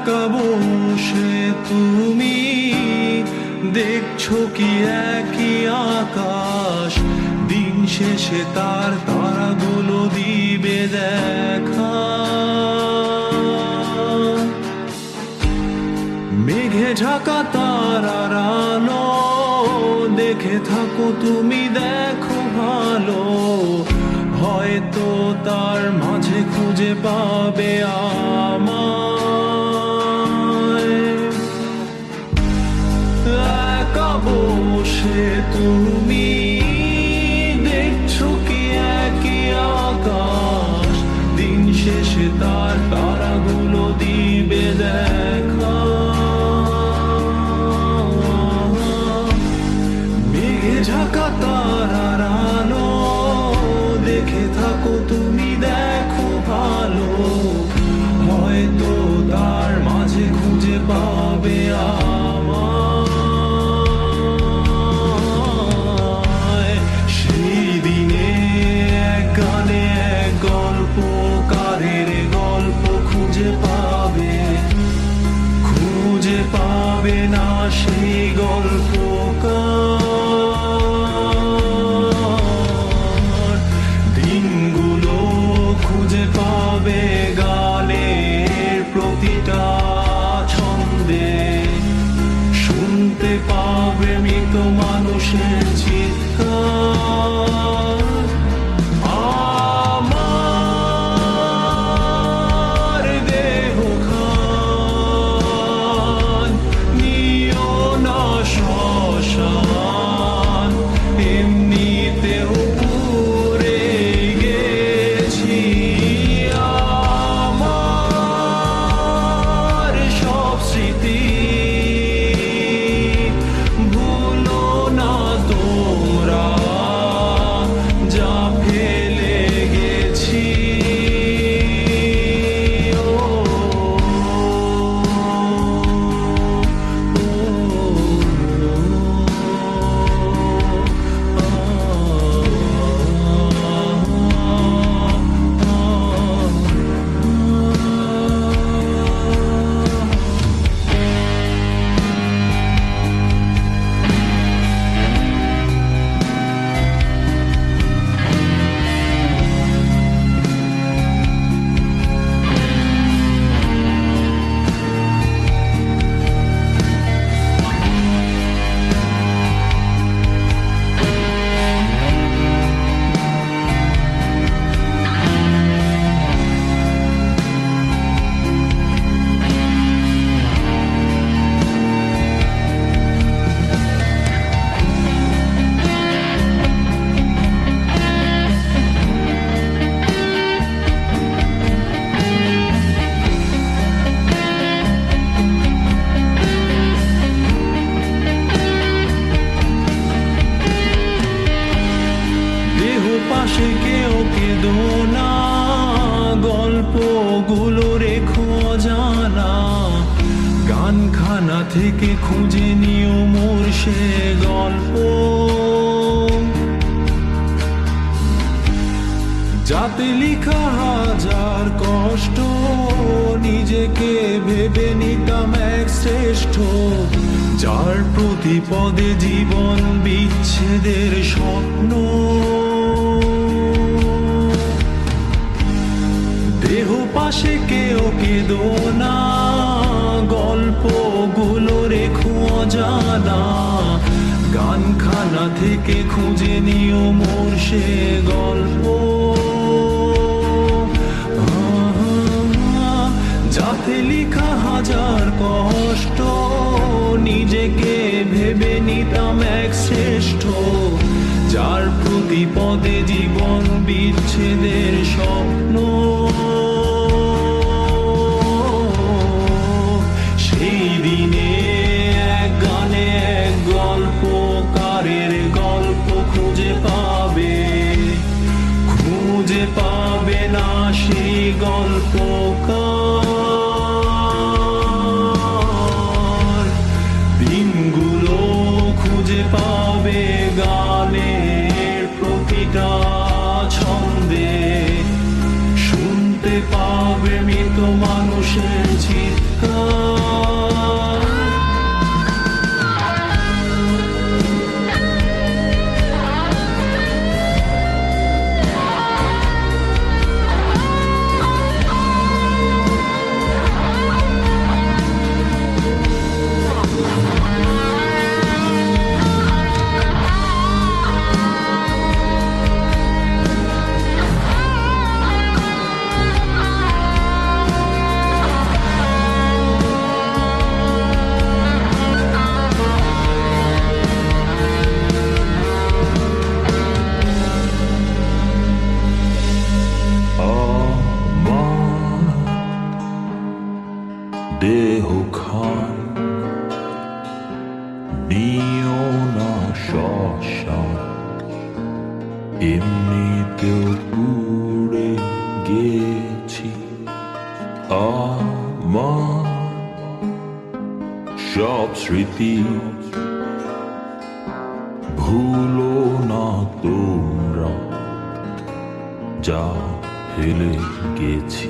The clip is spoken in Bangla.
একা বসে তুমি দেখছো কি একই আকাশ, দিন শেষে তার তারাগুলো দিবে দেখা। মেঘে ঢাকা তারার আলো দেখে থাকো তুমি, দেখো ভালো, হয়তো তার মাঝে খুঁজে পাবে আমায়। একা বসে তুমি দেখছো কি একই আকাশ, দিন শেষে তার তারাগুলো দিবে দেখা। মেঘে ঢাকা তারার আলো দেখে থাকো তুমি, দেখো ভালো, হয়তো তার মাঝে খুঁজে পাবে আমায়। সেই দিনে এক গানে এক গল্পকারের গল্প খুঁজে পাবে না সেই গল্পকার। দিনগুলো খুঁজে পাবে গানের প্রতিটা ছন্দে, শুনতে পাবে মৃত মানুষের চিৎকার। আমার দেহ খান নিও না শ্মশান, এমনিতেও পুড়ে গেছি। আমার সব স্মৃতি ভুলো না তোমরা, যা ফেলে গেছি। পাশে কেউ কেঁদো না, গল্পগুলো রেখো জানা, গানখানা থেকে খুঁজে নিও মোর সে গল্প, যাতে লিখা হাজার কষ্ট, নিজেকে ভেবে নিতাম এক শ্রেষ্ঠ, যার প্রতি পদে জীবন বিচ্ছেদের স্বপ্ন। দেহ পাশে কেউ কেঁদো না, গল্পগুলো রেখো অজানা, গানখানা থেকে খুঁজে নিও মোর সে গল্প, যাতে লিখা হাজার কষ্ট, নিজেকে ভেবে নিতাম এক শ্রেষ্ঠ, যার প্রতি পদে জীবন বিচ্ছেদের স্বপ্ন। সেই দিনে এক গানে এক গল্পকারের গল্প খুঁজে পাবে না সেই গল্পকার। দিনগুলো খুঁজে পাবে গানের প্রতিটা ছন্দে, মানুষের চিৎকার। দেহ খান নিও না শ্মশান, এমনিতেও পুড়ে গেছি। আমার সব স্মৃতি ভুলো না তোমরা, যা ফেলে গেছি।